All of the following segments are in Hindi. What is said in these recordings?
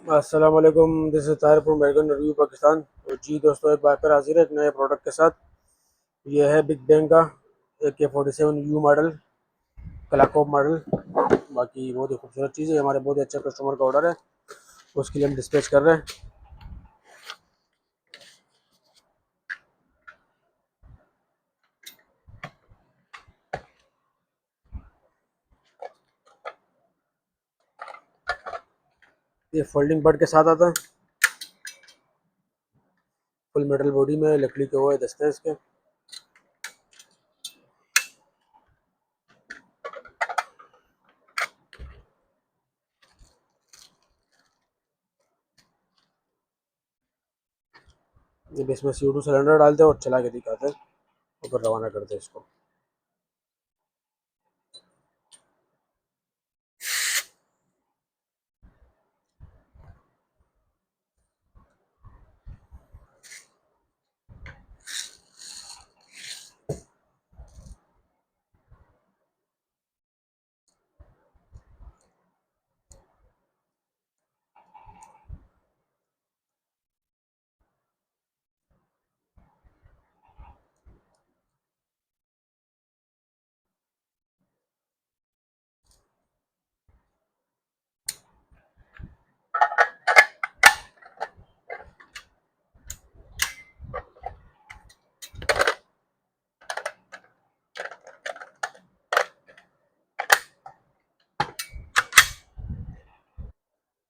अस्सलाम वालेकुम, दिस इज़ ताहिर फ्रॉम बैगन रिव्यू पाकिस्तान। तो जी दोस्तों, एक बार फिर हाजिर है एक नए प्रोडक्ट के साथ। ये है बिग बैंग का AK-47U मॉडल, क्लाकॉप मॉडल। बाकी बहुत ही खूबसूरत चीज़ है, हमारे बहुत ही अच्छे कस्टमर का ऑर्डर है, उसके लिए हम डिस्पैच कर रहे हैं। ये फोल्डिंग बड के साथ आता है, फुल मेटल बॉडी में, लकड़ी के वो है दस्ते हैं इसके। ये भी इसमें CO2 सिलेंडर डालते हैं और चला के दिखाते हैं और फिर रवाना करते हैं इसको।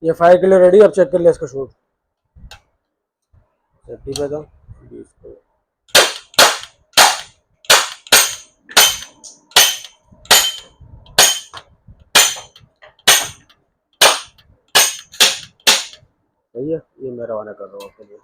ये फायर के लिए रेडी, अब चेक कर लिया इसका शूट। सेफ्टी पे था। सही है, ये मैं रवाना कर रहा हूँ आपके लिए।